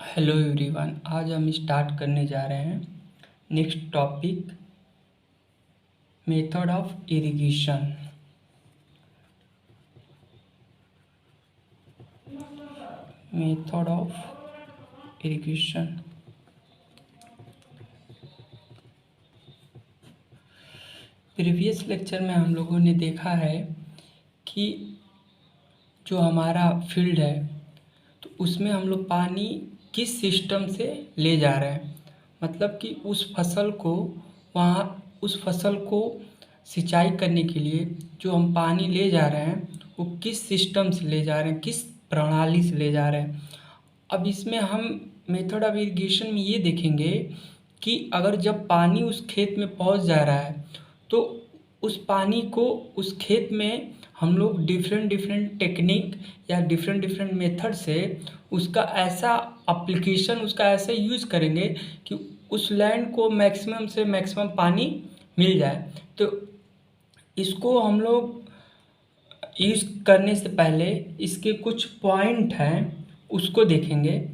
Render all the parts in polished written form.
Hello everyone, आज हम start करने जा रहे हैं next topic, method of irrigation. Method of irrigation. Previous lecture में हम लोगों ने देखा है कि जो हमारा फील्ड है तो उसमें हम लोग पानी किस सिस्टम से ले जा रहे हैं, मतलब कि उस फसल को सिंचाई करने के लिए जो हम पानी ले जा रहे हैं वो किस सिस्टम से ले जा रहे हैं, किस प्रणाली से ले जा रहे हैं। अब इसमें हम मेथड ऑफ इरिगेशन में ये देखेंगे कि अगर जब पानी उस खेत में पहुंच जा रहा है तो उस पानी को उस खेत में हम लोग डिफरेंट डिफरेंट टेक्निक या डिफरेंट डिफरेंट मेथड से उसका ऐसा अप्लीकेशन, उसका ऐसा यूज़ करेंगे कि उस लैंड को मैक्सिमम से मैक्सिमम पानी मिल जाए। तो इसको हम लोग यूज़ करने से पहले इसके कुछ पॉइंट हैं उसको देखेंगे।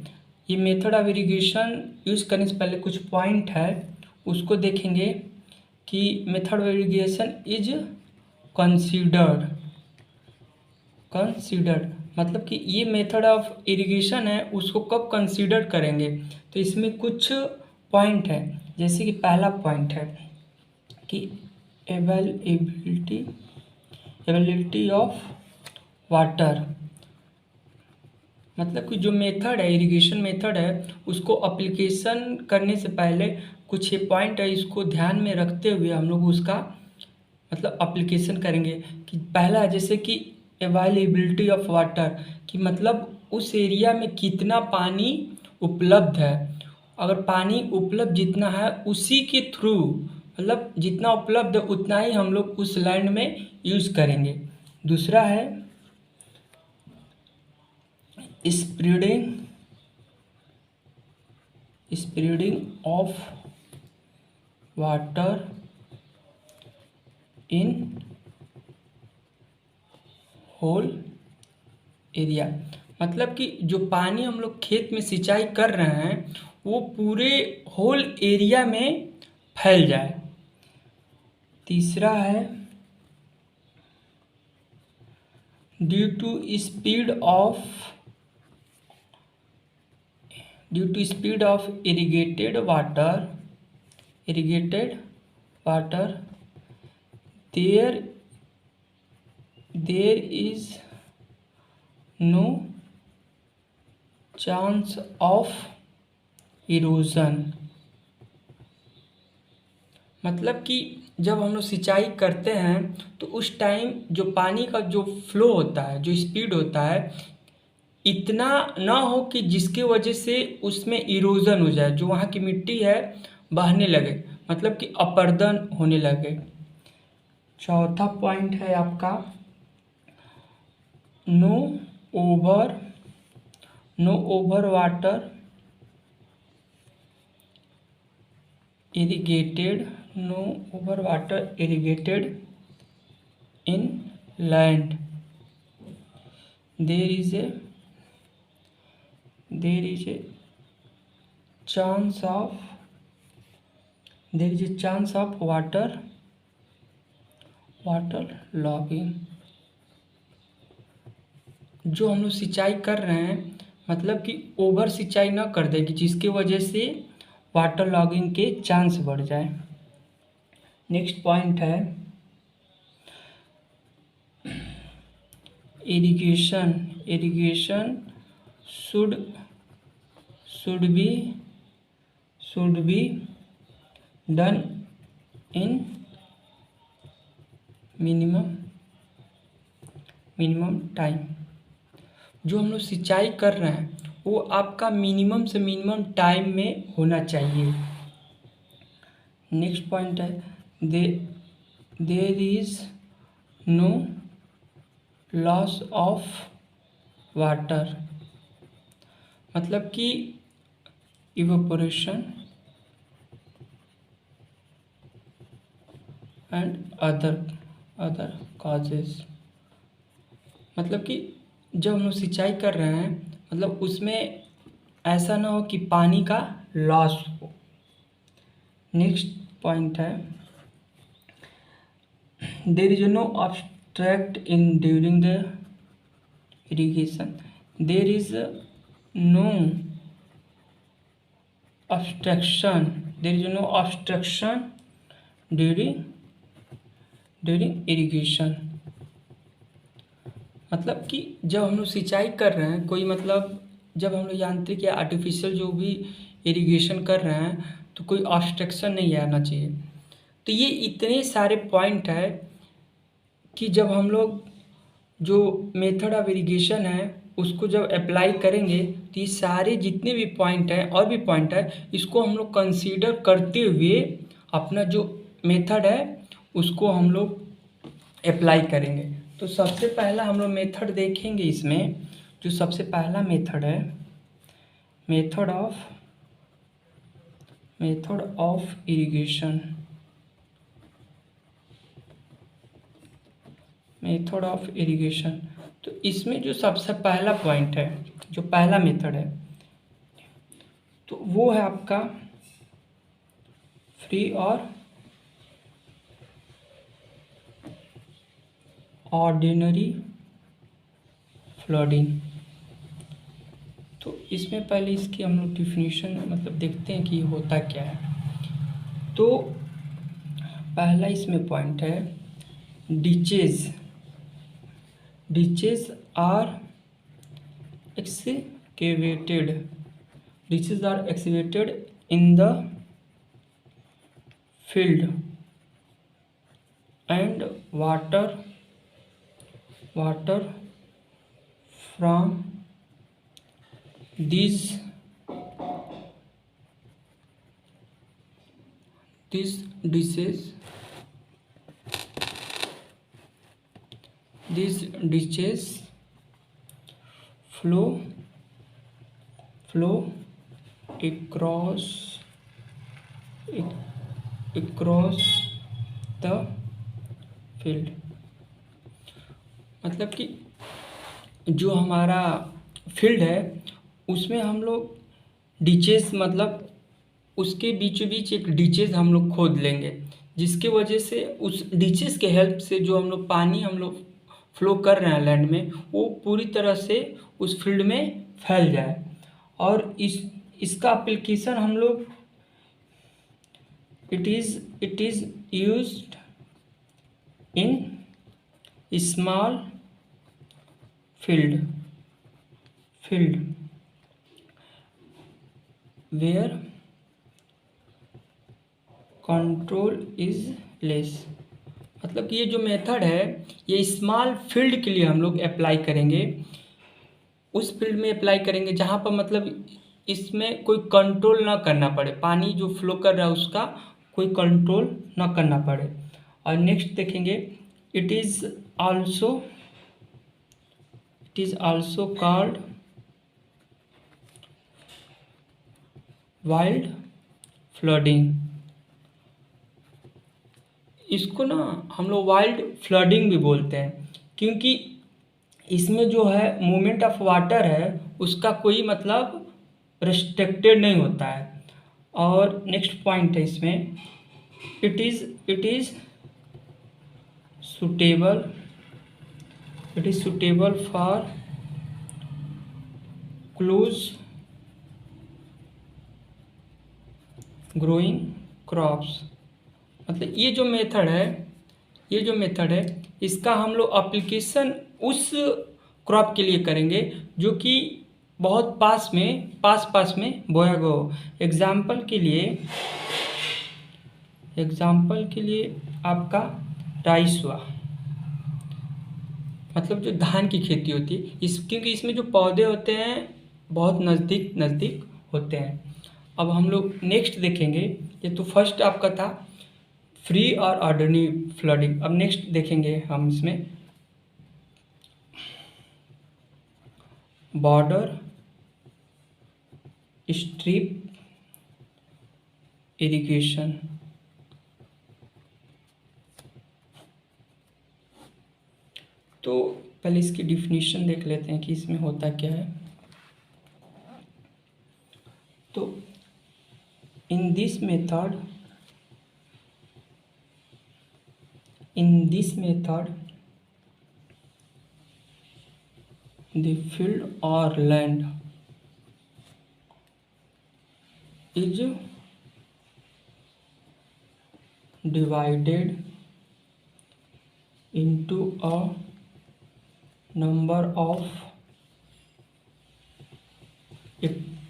ये मेथड ऑफ इरिगेशन यूज़ करने से पहले कुछ पॉइंट है उसको देखेंगे कि method of irrigation is considered मतलब कि ये मेथड ऑफ इरिगेशन है उसको कब कंसीडर करेंगे। तो इसमें कुछ पॉइंट है, जैसे कि पहला पॉइंट है कि अवेलेबिलिटी ऑफ वाटर, मतलब कि जो मेथड है, इरिगेशन मेथड है, उसको अप्लीकेशन करने से पहले कुछ ये पॉइंट है, इसको ध्यान में रखते हुए हम लोग उसका मतलब अप्लीकेशन करेंगे। कि पहला है जैसे कि अवेलेबिलिटी ऑफ वाटर, कि मतलब उस एरिया में कितना पानी उपलब्ध है। अगर पानी उपलब्ध जितना है उसी के थ्रू, मतलब जितना उपलब्ध है उतना ही हम लोग उस लैंड में यूज़ करेंगे। दूसरा है spreading of water in whole area, मतलब कि जो पानी हम लोग खेत में सिंचाई कर रहे हैं वो पूरे होल एरिया में फैल जाए। तीसरा है due to speed of irrigated water there is no chance of erosion, मतलब कि जब हम लोग सिंचाई करते हैं तो उस टाइम जो पानी का जो फ्लो होता है, जो स्पीड होता है, इतना ना हो कि जिसके वजह से उसमें इरोजन हो जाए, जो वहाँ की मिट्टी है बहने लगे, मतलब कि अपरदन होने लगे। चौथा पॉइंट है आपका no over water irrigated in land, there is a chance of water logging। जो हम लोग सिंचाई कर रहे हैं मतलब कि ओवर सिंचाई ना कर दें कि जिसकी वजह से वाटर लॉगिंग के चांस बढ़ जाए। नेक्स्ट पॉइंट है irrigation should be done in minimum time. जो हम लोग सिंचाई कर रहे हैं वो आपका मिनिमम से मिनिमम टाइम में होना चाहिए। नेक्स्ट पॉइंट है there is no loss of water, मतलब कि इवेपोरेशन एंड अदर कॉजेस, मतलब कि जब हम लोग सिंचाई कर रहे हैं मतलब उसमें ऐसा ना हो कि पानी का लॉस हो। नेक्स्ट पॉइंट है, there is no obstruct in during the irrigation. There is no obstruction. There is no obstruction during irrigation. मतलब कि जब हम लोग सिंचाई कर रहे हैं, कोई मतलब जब हम लोग यांत्रिक या आर्टिफिशियल जो भी इरिगेशन कर रहे हैं तो कोई ऑब्स्ट्रक्शन नहीं आना चाहिए। तो ये इतने सारे पॉइंट है कि जब हम लोग जो मेथड ऑफ इरिगेशन है उसको जब अप्लाई करेंगे तो ये सारे जितने भी पॉइंट हैं और भी पॉइंट है इसको हम लोग कंसीडर करते हुए अपना जो मेथड है उसको हम लोग अप्लाई करेंगे। तो सबसे पहला हम लोग मेथड देखेंगे इसमें, जो सबसे पहला मेथड है method of irrigation. Method of irrigation, तो इसमें जो सबसे पहला पॉइंट है, जो पहला मेथड है तो वो है आपका फ्री और ऑर्डिनरी फ्लडिंग। तो इसमें पहले इसकी हम लोग डिफिनीशन मतलब देखते हैं कि होता क्या है। तो पहला इसमें पॉइंट है ditches are excavated ditches are excavated in the field and water from these ditches flow across the field। मतलब कि जो हमारा फील्ड है उसमें हम लोग डिचेस मतलब उसके बीचों बीच एक डिचेस हम लोग खोद लेंगे, जिसकी वजह से उस डिचेस के हेल्प से जो हम लोग पानी हम लोग फ्लो कर रहे हैं लैंड में वो पूरी तरह से उस फील्ड में फैल जाए। और इसका एप्लीकेशन हम लोग it is used in small field where control is less. मतलब कि ये जो मेथड है ये स्मॉल फील्ड के लिए हम लोग अप्लाई करेंगे, उस फील्ड में अप्लाई करेंगे जहाँ पर मतलब इसमें कोई कंट्रोल ना करना पड़े, पानी जो फ्लो कर रहा है उसका कोई कंट्रोल ना करना पड़े। और नेक्स्ट देखेंगे it is also called wild flooding. इसको ना हम लोग वाइल्ड फ्लडिंग भी बोलते हैं क्योंकि इसमें जो है मूवमेंट ऑफ वाटर है उसका कोई मतलब रिस्ट्रिक्टेड नहीं होता है। और नेक्स्ट पॉइंट है इसमें it is suitable for close growing crops. मतलब ये जो मेथड है इसका हम लोग एप्लीकेशन उस क्रॉप के लिए करेंगे जो कि बहुत पास में बोया गया हो। एग्जाम्पल के लिए आपका राइस हुआ, मतलब जो धान की खेती होती है क्योंकि इसमें जो पौधे होते हैं बहुत नज़दीक होते हैं। अब हम लोग नेक्स्ट देखेंगे, ये तो फर्स्ट आपका था फ्री और ऑर्डिनरी फ्लडिंग। अब नेक्स्ट देखेंगे हम इसमें बॉर्डर स्ट्रिप इरिगेशन। तो पहले इसकी डिफिनीशन देख लेते हैं कि इसमें होता क्या है। तो in this method the field or land is divided into a number of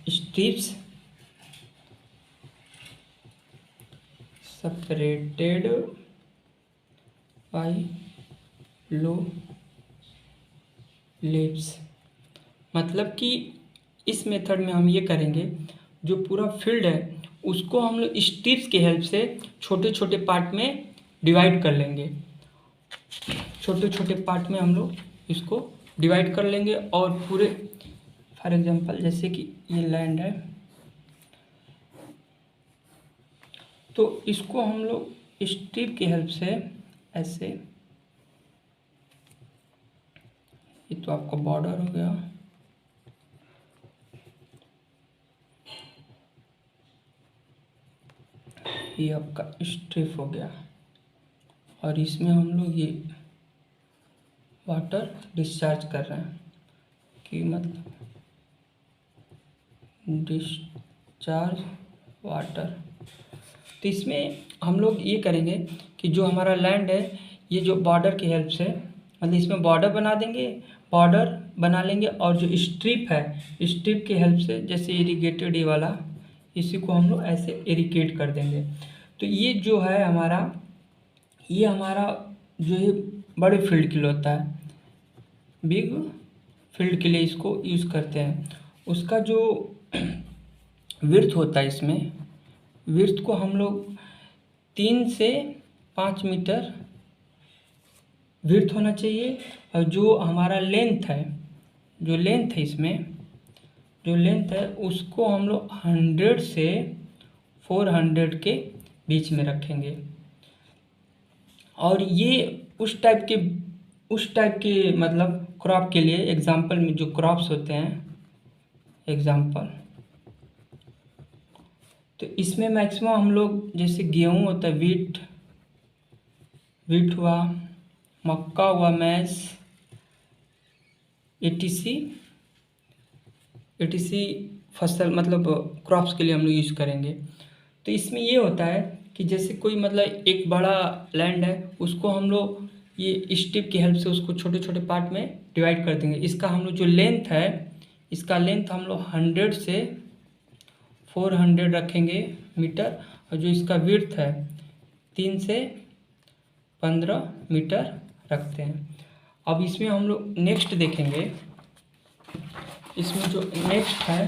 strips separated by low leaves। मतलब कि इस मेथड में हम ये करेंगे, जो पूरा फील्ड है उसको हम लोग स्ट्रिप्स के हेल्प से छोटे छोटे पार्ट में डिवाइड कर लेंगे। छोटे छोटे पार्ट में हम लोग इसको डिवाइड कर लेंगे और पूरे, फॉर एग्जांपल जैसे कि ये लैंड है, तो इसको हम लोग स्ट्रिप की हेल्प से ऐसे, ये तो आपका बॉर्डर हो गया, ये आपका स्ट्रिप हो गया, और इसमें हम लोग ये वाटर डिस्चार्ज कर रहे हैं कि मतलब डिस्चार्ज वाटर। तो इसमें हम लोग ये करेंगे कि जो हमारा लैंड है, ये जो बॉर्डर की हेल्प से, मतलब इसमें बॉर्डर बना देंगे, बॉर्डर बना लेंगे, और जो स्ट्रिप है, स्ट्रिप की हेल्प से जैसे इरिगेटेड ये वाला, इसी को हम लोग ऐसे इरिगेट कर देंगे। तो ये जो है हमारा, ये हमारा जो है बड़े फील्ड के लिए होता है, बिग फील्ड के लिए इसको यूज़ करते हैं। उसका जो विड्थ होता है, इसमें विड्थ को हम लोग 3 से 5 मीटर विड्थ होना चाहिए, और जो हमारा लेंथ है, जो लेंथ है इसमें, जो लेंथ है उसको हम लोग 100 से 400 के बीच में रखेंगे। और ये उस टाइप के मतलब क्रॉप के लिए, एग्जांपल में जो क्रॉप्स होते हैं, एग्जांपल, तो इसमें मैक्सिमम हम लोग जैसे गेहूं होता है, वीट हुआ, मक्का हुआ, मैस, एटीसी फसल मतलब क्रॉप्स के लिए हम लोग यूज़ करेंगे। तो इसमें ये होता है कि जैसे कोई मतलब एक बड़ा लैंड है, उसको हम लोग ये स्ट्रिप की हेल्प से उसको छोटे छोटे पार्ट में डिवाइड कर देंगे। इसका हम लोग जो लेंथ है, इसका लेंथ हम लोग 100 से 400 रखेंगे मीटर, और जो इसका विड्थ है 3 से 15 मीटर रखते हैं। अब इसमें हम लोग नेक्स्ट देखेंगे, इसमें जो नेक्स्ट है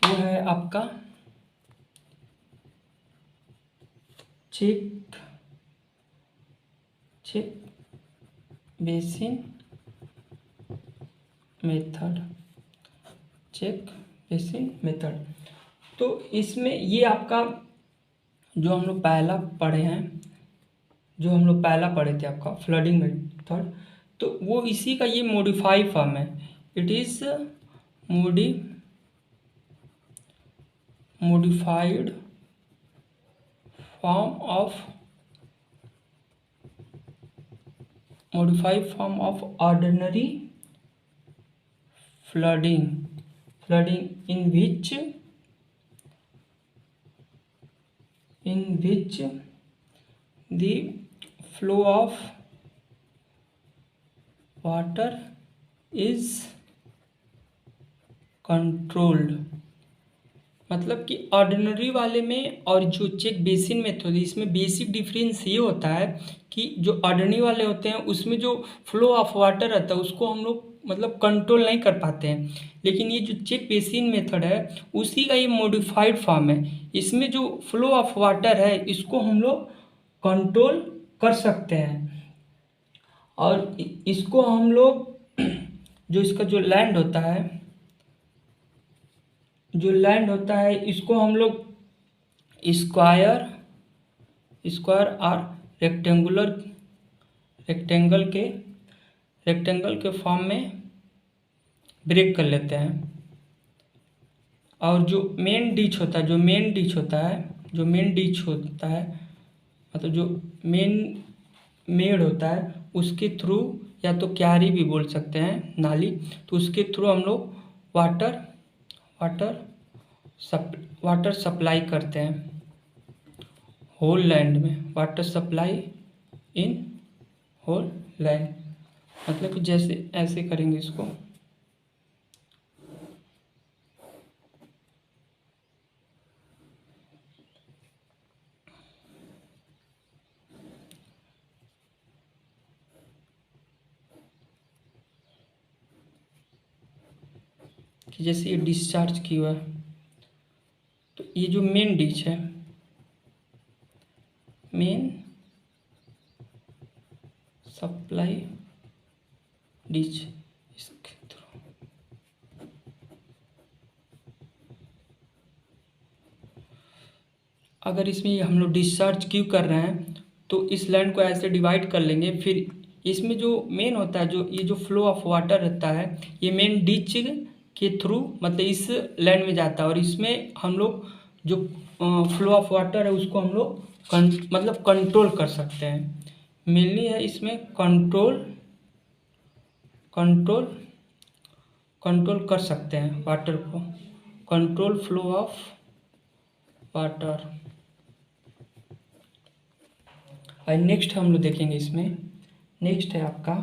वो है आपका check basin method, check basin method. तो इसमें ये आपका जो हम लोग पहला पढ़े हैं, जो हम लोग पहला पढ़े थे आपका फ्लडिंग मेथड, तो वो इसी का ये मॉडिफाई फॉर्म है। It is modified form of ordinary flooding in which the flow of water is controlled। मतलब कि ऑर्डिनरी वाले में और जो चेक बेसिन मेथड, इसमें बेसिक डिफरेंस ये होता है कि जो ऑर्डिनरी वाले होते हैं उसमें जो फ्लो ऑफ वाटर रहता है उसको हम लोग मतलब कंट्रोल नहीं कर पाते हैं, लेकिन ये जो चेक बेसिन मेथड है उसी का ये मॉडिफाइड फॉर्म है। इसमें जो फ्लो ऑफ वाटर है इसको हम लोग कंट्रोल कर सकते हैं, और इसको हम लोग जो इसका जो लैंड होता है, इसको हम लोग स्क्वायर और रेक्टेंगल के फॉर्म में ब्रेक कर लेते हैं। और जो मेन डिच होता है, मतलब जो मेन मेड़ होता है उसके थ्रू, या तो क्यारी भी बोल सकते हैं, नाली, तो उसके थ्रू हम लोग वाटर वाटर वाटर सप्लाई करते हैं होल लैंड में। Water supply in whole land, मतलब कि जैसे ऐसे करेंगे इसको, कि जैसे ये डिस्चार्ज किया हुआ है, तो ये जो मेन डिच है, मेन सप्लाई डिच, इसके थ्रू अगर इसमें हम लोग डिस्चार्ज क्यों कर रहे हैं, तो इस लैंड को ऐसे डिवाइड कर लेंगे। फिर इसमें जो मेन होता है, जो ये जो फ्लो ऑफ वाटर रहता है, ये मेन डिच के थ्रू मतलब इस लैंड में जाता है, और इसमें हम लोग जो फ्लो ऑफ वाटर है उसको हम लोग मतलब कंट्रोल कर सकते हैं। मेनली है इसमें कंट्रोल कंट्रोल कंट्रोल कर सकते हैं वाटर को, कंट्रोल फ्लो ऑफ वाटर। और नेक्स्ट हम लोग देखेंगे इसमें, नेक्स्ट है आपका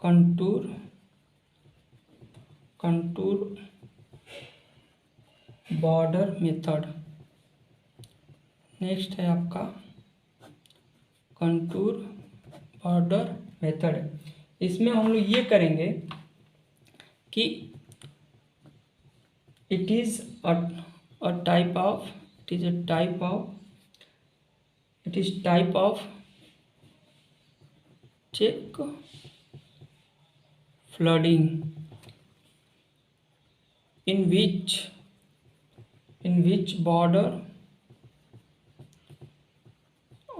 कंटूर बॉर्डर मेथड। नेक्स्ट है आपका कंटूर बॉर्डर मेथड। इसमें हम लोग ये करेंगे कि it is a type of check flooding in which border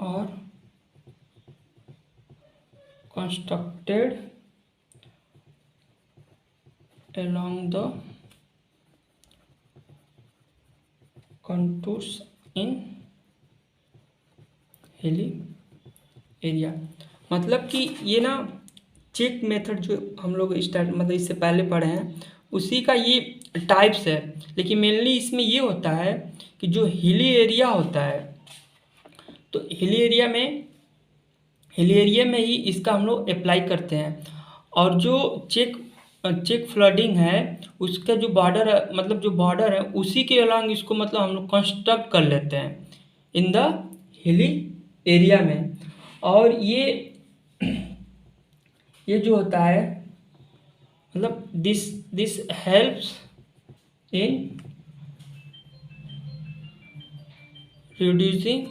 are constructed along the contours in hilly area। मतलब कि ये ना चेक मेथड जो हम लोग स्टार्ट मतलब इससे पहले पढ़े हैं उसी का ये टाइप्स है, लेकिन मेनली इसमें ये होता है कि जो हिली एरिया होता है, तो हिली एरिया में ही इसका हम लोग अप्लाई करते हैं। और जो चेक फ्लडिंग है उसका जो बॉर्डर है, मतलब जो बॉर्डर है उसी के अलॉन्ग इसको मतलब हम लोग कंस्ट्रक्ट कर लेते हैं इन द हिली एरिया में। और ये जो होता है मतलब दिस हेल्प्स इन reducing